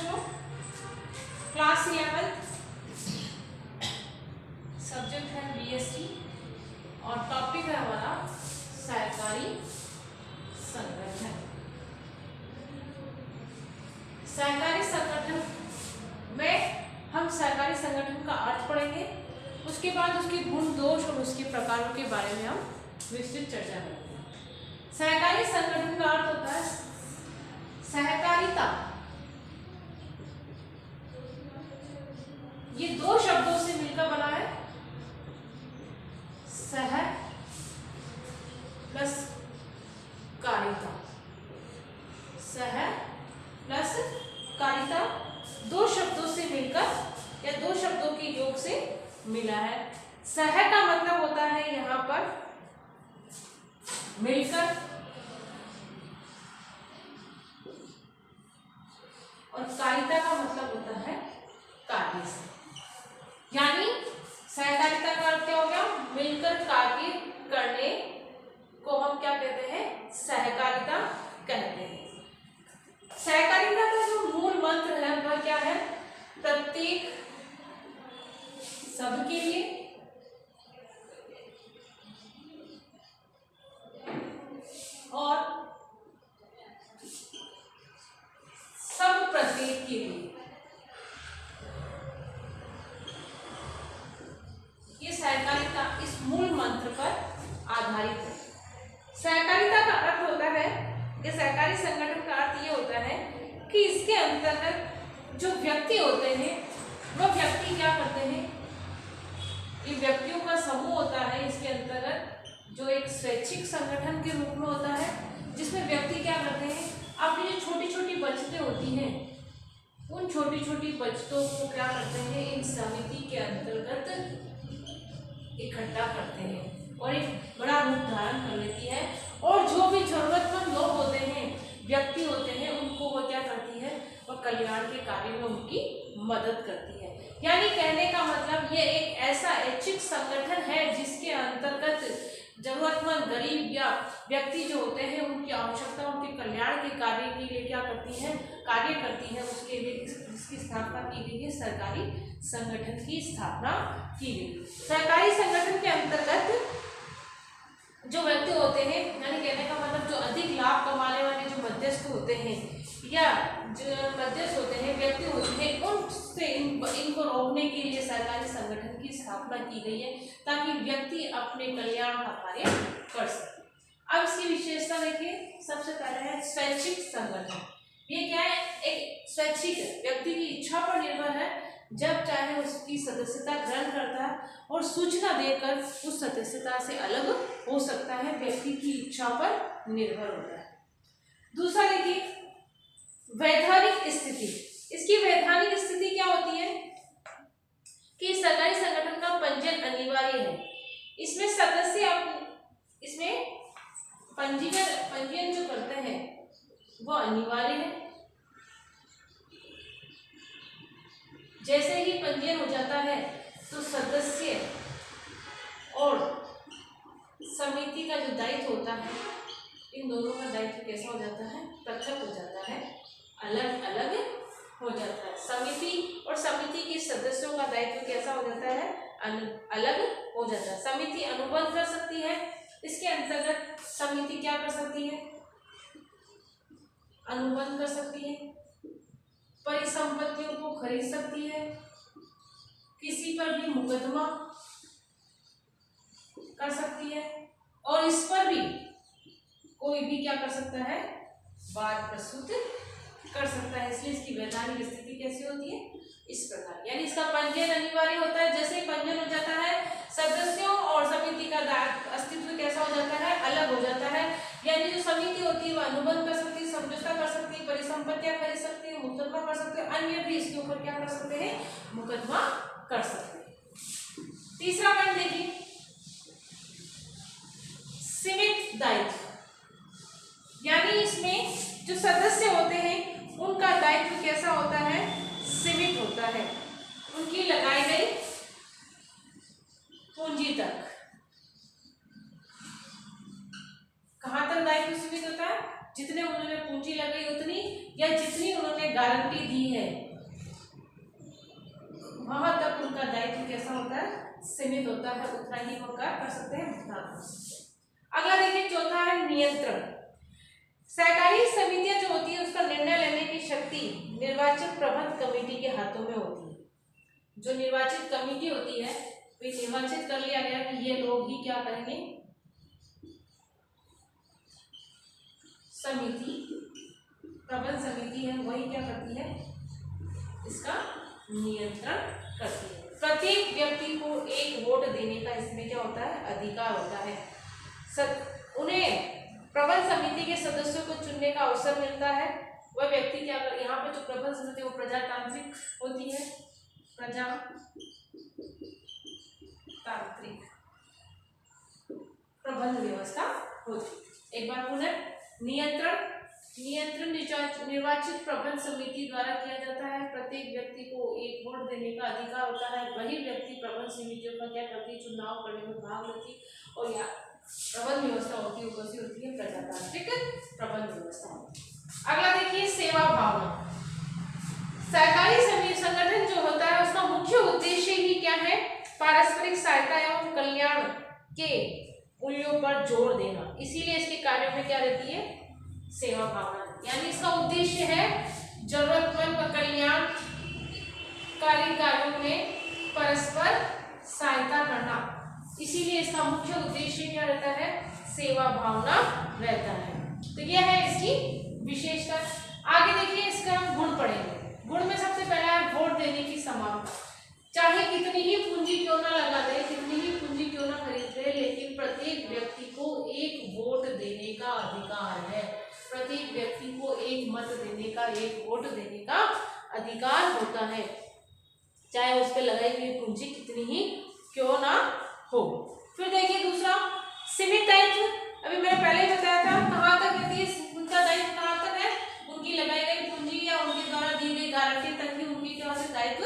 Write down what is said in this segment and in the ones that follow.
बच्चों, class 11 subject है BSc और टॉपिक है हमारा सहकारी संगठन। सहकारी संगठन में हम सहकारी संगठन का अर्थ पढ़ेंगे, उसके बाद उसके गुण दोष और उसके प्रकारों के बारे में हम विस्तृत चर्चा करेंगे। सहकारी संगठन का अर्थ होता है सहकारिता। ये दो शब्दों से मिलकर बना है, सह प्लस कारिता। सह प्लस कारिता दो शब्दों से मिलकर या दो शब्दों के योग से मिला है। सह का मतलब होता है यहाँ पर मिलकर और कारिता का मतलब होता है कार्य से। यानी सहकारिता का अर्थ क्या हो गया? मिलकर कार्य करने को हम क्या कहते हैं? सहकारिता कहते हैं। सहकारिता का जो मूल मंत्र है वह क्या है? प्रत्येक सबके लिए और सब प्रत्येक के लिए। ये सहकारिता इस मूल मंत्र पर आधारित है। सहकारिता का अर्थ होता है कि सहकारी संगठन का अर्थ ये होता है कि इसके अंतर्गत जो व्यक्ति होते हैं वह व्यक्ति क्या करते हैं? ये व्यक्तियों का समूह होता है इसके अंतर्गत, जो एक स्वैच्छिक संगठन के रूप में होता है, जिसमें व्यक्ति क्या करते हैं? अपनी जो छोटी छोटी बचतें होती हैं उन छोटी छोटी बचतों को क्या करते हैं? इन समिति के अंतर्गत इकट्ठा करते हैं और एक बड़ा रूप धारण कर लेती है। और जो भी जरूरतमंद लोग होते हैं, व्यक्ति होते हैं, उनको वो क्या करती है? वह कल्याण के कार्य में उनकी मदद करती है। यानी कहने का मतलब ये एक ऐसा ऐच्छिक संगठन है जिसके अंतर्गत जरूरतमंद गरीब या व्यक्ति जो होते हैं उनकी आवश्यकता, उनके कल्याण के कार्य के लिए क्या करती है? कार्य करती है। उसके लिए इसकी स्थापना की गई है, सरकारी संगठन की स्थापना की गई। सरकारी संगठन के अंतर्गत जो व्यक्ति होते हैं, यानी कहने का मतलब जो अधिक लाभ कमाने वाले जो मध्यस्थ होते हैं या जो मध्यस्थ होते हैं, व्यक्ति होते हैं, उनसे इनको रोकने के लिए सरकारी संगठन की स्थापना की गई है ताकि व्यक्ति अपने कल्याण का कार्य कर सके। अब इसकी विशेषता देखिए, सबसे पहले है स्वैच्छिक संगठन। ये क्या है? एक स्वैच्छिक है, व्यक्ति की इच्छा पर निर्भर है, जब चाहे उसकी सदस्यता ग्रहण करता है और सूचना देकर उस सदस्यता से अलग हो सकता है, व्यक्ति की इच्छा पर निर्भर होता है। दूसरा देखिए, वैधानिक स्थिति। इसकी वैधानिक स्थिति क्या होती है कि सरकारी संगठन का पंजीयन अनिवार्य है। इसमें सदस्य इसमें पंजीयन जो करते हैं वो अनिवार्य है। जैसे ही पंजीयन हो जाता है तो सदस्य और समिति का जो दायित्व होता है, इन दोनों का दायित्व कैसा हो जाता है? पृथक हो जाता है, अलग अलग हो जाता है। समिति और समिति के सदस्यों का दायित्व कैसा हो जाता है? अलग हो जाता है। समिति अनुबंध कर सकती है, इसके अंतर्गत समिति क्या कर सकती है? अनुबंध कर सकती है, परिसंपत्तियों को खरीद सकती है, किसी पर भी मुकदमा कर सकती है और इस पर भी कोई भी क्या कर सकता है? वाद प्रस्तुत कर सकता है। इसलिए इसकी वैधानिक स्थिति कैसी होती है? इस प्रकार। यानी इसका पंजीयन अनिवार्य होता है। जैसे ही पंजीयन हो जाता है, सदस्यों और समिति का अस्तित्व कैसा हो जाता है? अलग हो जाता है। यानी जो समिति होती है वह अनुबंध कर सकती है, समझौता कर सकती है, परिसंपत्तियां खरीद सकती है, मुकदमा कर सकते हैं, अन्य भी इसके ऊपर क्या कर सकते हैं? मुकदमा कर सकते हैं। तीसरा पॉइंट देखिए, सीमित दायित्व। यानी इसमें जो सदस्य होते हैं उनका दायित्व कैसा होता है? सीमित होता है। उनकी लगाई गई पूंजी तक। कहां तक दायित्व सीमित होता है? जितने उन्होंने पूंजी लगाई उतनी, या जितनी उन्होंने गारंटी दी है वहां तक उनका दायित्व कैसा होता है, सीमित होता है, उतना ही वो कर सकते हैं, भुगतान कर सकते हैं। अगला देखिए चौथा है नियंत्रण। सहकारी समितियां जो होती है उसका निर्णय लेने की शक्ति निर्वाचित प्रबंध कमेटी के हाथों में होती है। जो निर्वाचित कमेटी होती है वे निर्वाचित कर लिया गया कि ये लोग ही क्या करेंगे, समिति प्रबंध समिति है वही क्या करती है, इसका नियंत्रण करती है। प्रत्येक व्यक्ति को एक वोट देने का इसमें क्या होता है, अधिकार होता है। उन्हें प्रबंध समिति के सदस्यों को चुनने का अवसर मिलता है। वह व्यक्ति क्या कर, यहाँ पे जो प्रबंध समिति वो प्रजातांत्रिक होती है, प्रजातांत्रिक प्रबंध व्यवस्था होती है। एक बार पुनः नियंत्रण निर्वाचित प्रबंध समिति द्वारा किया जाता है। प्रत्येक व्यक्ति को एक वोट देने का अधिकार होता है। वही व्यक्ति प्रबंध समितियों का क्या करती है, चुनाव करने में भाग लेती है। और या प्रबंध व्यवस्था होती है वो कैसी होती है, प्रजातांत्रिक प्रबंध व्यवस्था। अगला देखिए सेवा भावना। सहकारी संगठन जो होता है उसका मुख्य उद्देश्य ही क्या है, पारस्परिक सहायता एवं कल्याण के मूल्यों पर जोर देना। इसीलिए इसके कार्यों में क्या रहती है, सेवा भावना। यानी इसका उद्देश्य है जरूरतमंद व कल्याणकारी कार्यों में परस्पर सहायता करना। इसीलिए इसका मुख्य उद्देश्य क्या रहता है, सेवा भावना रहता है। तो यह है इसकी विशेषता। आगे देखिए इसका हम गुण पढ़ेंगे। गुण में सबसे पहला है वोट देने की समानता। चाहे कितनी ही पूंजी क्यों ना लगा दे, कितनी ही पूंजी क्यों ना खरीद ले, लेकिन प्रत्येक व्यक्ति को एक वोट देने का अधिकार है। प्रत्येक व्यक्ति को एक मत देने का, एक वोट देने का अधिकार होता है, चाहे उस पर लगाई हुई पूंजी कितनी ही क्यों ना हो। फिर देखिए दूसरा सीमित दायित्व। अभी मैंने पहले ही बताया था कहाँ तक रहती है उनका दायित्व, कहाँ तक है, उनकी लगाई गई पूंजी या उनके द्वारा दी गई गारंटी तक ही उनकी क्या होता है, दायित्व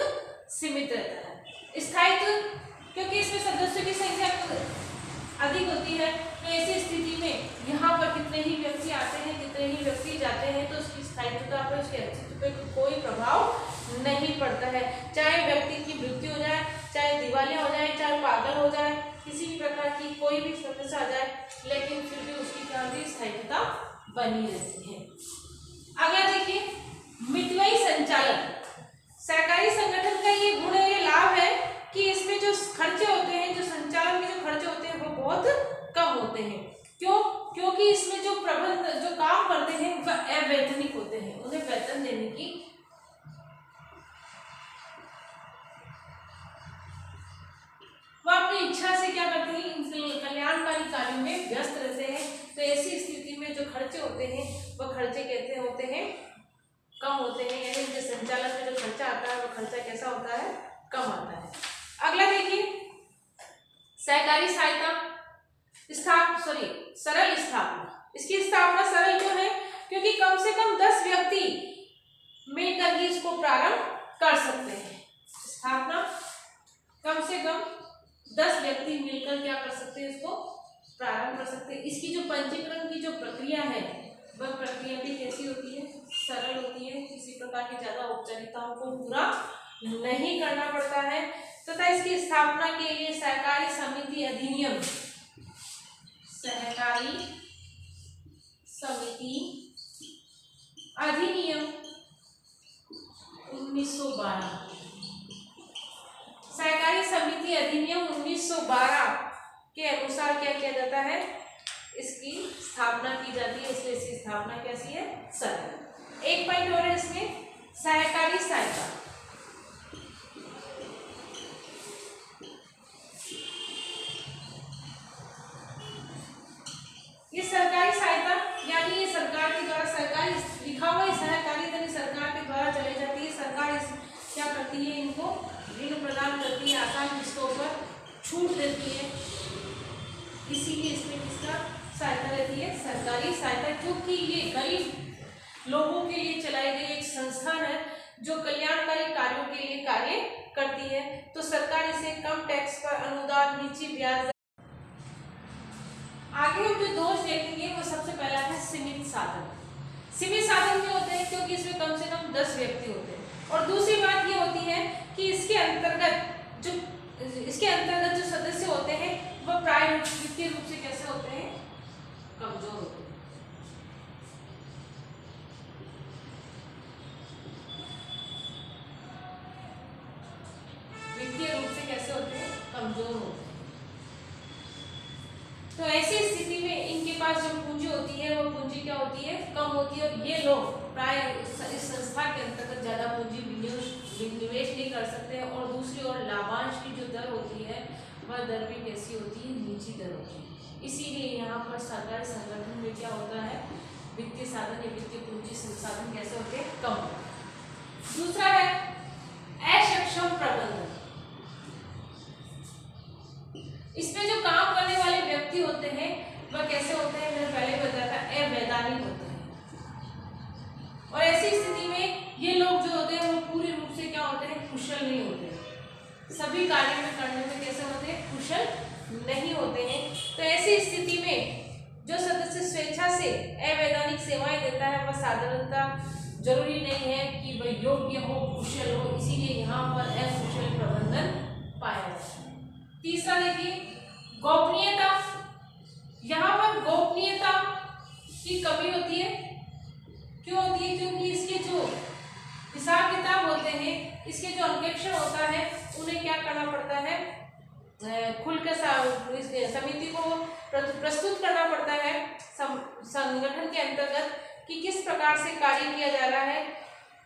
सीमित रहता है। स्थायित्व, क्योंकि इसमें सदस्यों की संख्या अधिक होती है, तो ऐसी स्थिति में यहाँ पर कितने ही व्यक्ति आते हैं, कितने ही व्यक्ति जाते हैं, तो उसकी स्थायित्वता पर, उसके अस्तित्व पर कोई प्रभाव नहीं पड़ता है। चाहे व्यक्ति की मृत्यु हो जाए, चाहे दिवालिया हो जाए, चाहे पागल हो जाए, किसी भी प्रकार की कोई भी समस्या आ जाए, लेकिन फिर भी उसकी क्या होती है, स्थायित्वता बनी रहती है। अगला देखिए मितव्ययी संचालन। सहकारी संगठन का ये गुण है, ये लाभ है कि इसमें जो खर्चे होते हैं, जो संचालन के जो खर्चे होते हैं वो बहुत कम होते हैं। क्यों? क्योंकि इसमें जो प्रबंध जो काम करते हैं वह अवैतनिक होते हैं, उन्हें वेतन देने की वह अपनी इच्छा से क्या करते हैं, इन कल्याणकारी कार्यों में व्यस्त रहते हैं। तो ऐसी स्थिति में जो खर्चे होते हैं वह खर्चे कहते होते हैं कम होते हैं। यानी इनके संचालन में जो खर्चा आता है वो खर्चा कैसा होता है, कम आता है। अगला देखिए सहकारी सहायता सरल स्थापना। इसकी स्थापना सरल क्यों है, क्योंकि कम से कम 10 व्यक्ति मिलकर ही इसको प्रारंभ कर सकते हैं। स्थापना कम से कम 10 व्यक्ति मिलकर क्या कर सकते हैं, इसको प्रारंभ कर सकते हैं। इसकी जो पंजीकरण की जो प्रक्रिया है वह प्रक्रिया भी कैसी होती है, सरल होती है। किसी प्रकार की ज्यादा औपचारिकताओं को पूरा नहीं करना पड़ता है। तथा इसकी स्थापना के लिए सहकारी समिति अधिनियम, सहकारी समिति अधिनियम 1912, सहकारी समिति अधिनियम 1912 के अनुसार क्या किया जाता है, इसकी स्थापना की जाती है। इसलिए इसकी स्थापना कैसी है, सरल। एक पॉइंट और है इसमें, सहकारी सहायता। ये सरकारी सहायता यानी ये सरकार के द्वारा, सरकारी लिखा हुआ है सहकारी धन सरकार के द्वारा चलाई जाती है। सरकार क्या करती है, इनको ऋण प्रदान करती है, आसान किस्तों पर छूट देती है। इसीलिए इसमें किसका सहायता रहती है, सरकारी सहायता, क्योंकि ये गरीब लोगों के लिए चलाई गई एक संस्थान है जो कल्याणकारी कार्यों के लिए कार्य करती है। तो सरकार इसे कम टैक्स पर अनुदान, नीची ब्याज। आगे हम जो दोष देखेंगे वो सबसे पहला है सीमित साधन। सीमित साधन क्यों होते हैं, क्योंकि इसमें कम से कम 10 व्यक्ति होते हैं। और दूसरी बात ये होती है कि इसके अंतर्गत जो सदस्य होते हैं वह प्राय वित्तीय रूप से कैसे होते हैं, कमजोर होते हैं। वित्तीय रूप से कैसे होते हैं, कमजोर होते हैं। तो ऐसी स्थिति में इनके पास जो पूंजी होती है वो पूंजी क्या होती है, कम होती है। और ये लोग प्राय इस संस्था के अंतर्गत ज्यादा पूंजी निवेश नहीं कर सकते हैं। और दूसरी ओर लाभांश की जो दर होती है वह दर भी कैसी होती है, नीची दर होती है। इसीलिए यहाँ पर सरकारी संगठन में क्या होता है, वित्तीय साधन या वित्तीय पूंजी संसाधन कैसे होते हैं, कम। दूसरा है अक्षम प्रबंधन। इसमें जो काम करने वाले व्यक्ति होते हैं वह कैसे होते हैं, मैंने पहले बताया था, अवैधानिक होते हैं। और ऐसी स्थिति में ये लोग जो होते हैं वो पूरी रूप से क्या होते हैं, कुशल नहीं होते हैं। सभी कार्य में करने में कैसे होते हैं, कुशल नहीं होते हैं। तो ऐसी स्थिति में जो सदस्य स्वेच्छा से अवैधानिक सेवाएं देता है वह साधारणतः जरूरी नहीं है कि वह योग्य हो, कुशल हो, इसीलिए यहाँ पर अकुशल प्रबंधन पाया जाता है। तीसरा देखिए, गोपनीयता। यहाँ पर गोपनीयता की कमी होती है। क्यों होती है, क्योंकि इसके जो हिसाब किताब होते हैं, इसके जो अंकेक्षण होता है उन्हें क्या करना पड़ता है, खुलकर समिति को प्रस्तुत करना पड़ता है संगठन के अंतर्गत कि किस प्रकार से कार्य किया जा रहा है।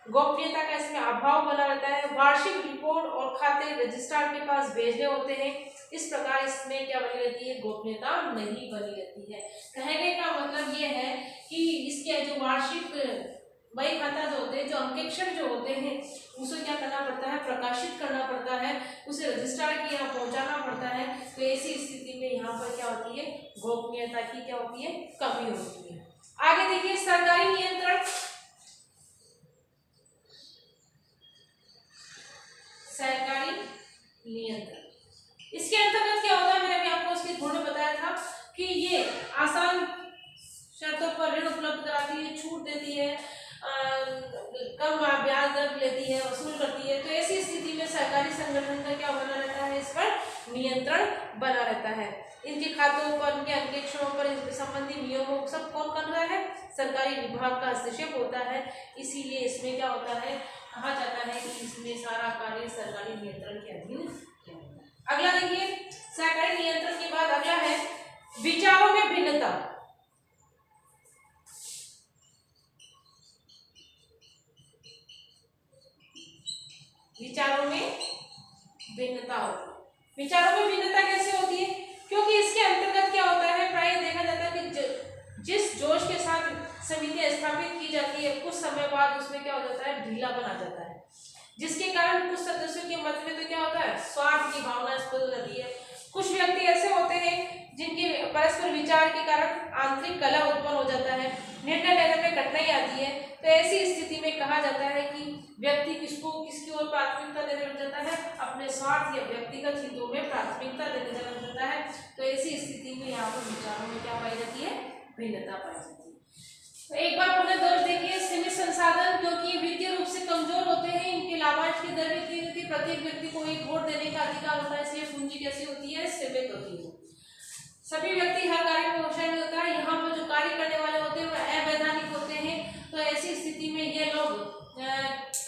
गोपनीयता का इसमें अभाव बना रहता है। वार्षिक रिपोर्ट और खाते रजिस्ट्रार के पास भेजने होते हैं। इस प्रकार इसमें क्या बनी रहती है, गोपनीयता नहीं बनी रहती है। कहने का मतलब ये है कि इसके जो वार्षिक बही खाता जो होते हैं, जो अंकेक्षण जो होते हैं, उसे क्या करना पड़ता है, प्रकाशित करना पड़ता है, उसे रजिस्ट्रार के यहाँ पहुंचाना पड़ता है। तो ऐसी स्थिति में यहाँ पर क्या होती है, गोपनीयता की क्या होती है, कमी होती है। आगे देखिए, सरकारी नियंत्रण। सरकारी नियंत्रण, इसके अंतर्गत क्या होता है, मैंने अभी आपको उसके गुण बताया था कि ये आसान शर्तों पर ऋण उपलब्ध कराती है, छूट देती है, कम ब्याज दर लेती है, वसूल करती है। तो ऐसी स्थिति में सरकारी संगठन का क्या बना रहता है, इस पर नियंत्रण बना रहता है। इनके खातों पर, इनके अंकेक्षणों पर, इनके संबंधी नियमों सब कौन कर रहा है, सरकारी विभाग का हस्तक्षेप होता है। इसीलिए इसमें क्या होता है, कहा जाता है कि इसमें सारा कार्य सरकारी नियंत्रण के अधीन है। अगला देखिए, सरकारी नियंत्रण के बाद अगला है विचारों में भिन्नता। विचारों में भिन्नता होती है। विचारों में भिन्नता कैसे होती है, क्योंकि इसके अंतर्गत क्या होता है, प्राय देखा जाता है कि जिस जोश के साथ समितियां स्थापित की जाती है, कुछ समय बाद उसमें क्या हो जाता है, ढीलापन आ जाता है, जिसके कारण कुछ सदस्यों के मत में तो क्या होता है, स्वार्थ की भावना स्पष्ट हो जाती है। कुछ व्यक्ति ऐसे होते हैं जिनके परस्पर विचार के कारण आंतरिक कलह उत्पन्न हो जाता है, निर्णय लेने में कठिनाई आती है। तो ऐसी स्थिति में कहा जाता है कि व्यक्ति किसकी ओर प्राथमिकता देने लग जाता है, अपने स्वार्थ या व्यक्तिगत हितों में प्राथमिकता देने लग जाता है। तो ऐसी स्थिति में यहाँ पर विचारों में क्या पाई जाती है, भिन्नता पाई जाती है। तो एक बार पुनः दोष देखिए, सीमित संसाधन, क्योंकि वित्तीय रूप से कमजोर होते हैं, इनके लाभांश की दर इतनी होती है, प्रत्येक व्यक्ति को एक वोट देने का अधिकार होता है, इसलिए पूंजी कैसी होती है, सीमित होती है। सभी व्यक्ति हर कार्य में होशियार नहीं होता है। यहाँ पर जो कार्य करने वाले होते हैं वह अवैधानिक होते हैं। तो ऐसी स्थिति में ये लोग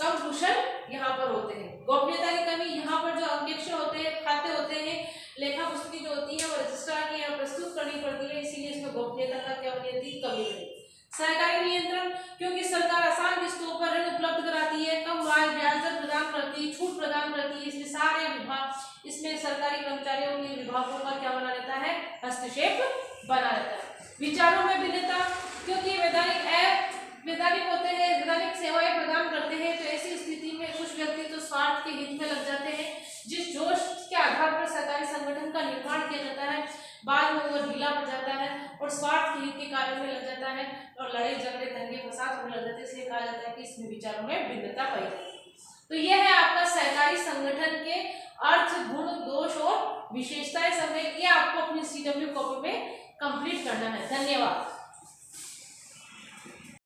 कम कुशल यहाँ पर होते हैं। गोपनीयता की कमी, यहाँ पर जो अंकेक्षण होते हैं, खाते होते हैं, लेखा पुस्तकी जो होती है वो रजिस्ट्रार के यहाँ प्रस्तुत करनी पड़ती है, इसीलिए इसमें गोपनीयता का क्या होती है, कमी होती है। सरकारी नियंत्रण, क्योंकि सरकार आसान किस्तों पर ऋण उपलब्ध कराती है, कम ब्याज दर प्रदान करती है, छूट प्रदान करती है, इसलिए सारे विभाग, इसमें सरकारी कर्मचारियों के विभागों का क्या बना रहता है, हस्तक्षेप बना रहता है। विचारों में भिन्नता, क्योंकि वैधानिक होते हैं, वैधानिक सेवाएं प्रदान करते हैं। तो ऐसी स्थिति में कुछ व्यक्ति तो स्वार्थ के हित में लग जाते हैं, जिस जोश के आधार पर सरकारी संगठन का निर्माण किया जाता है, बाद में वो ढीला पड़ जाता है और स्वार्थ के हित के कार्य में लग जाता है और लड़ाई झगड़े दंगे फसाद होने लग जाते हैं। इसलिए कहा जाता है कि इसमें विचारों में भिन्नता पाई जाती है। तो यह है आपका सहकारी संगठन के अर्थ, गुण, दोष और विशेषताएं सब है। ये आपको अपनी CW कॉपी में कंप्लीट करना है। धन्यवाद।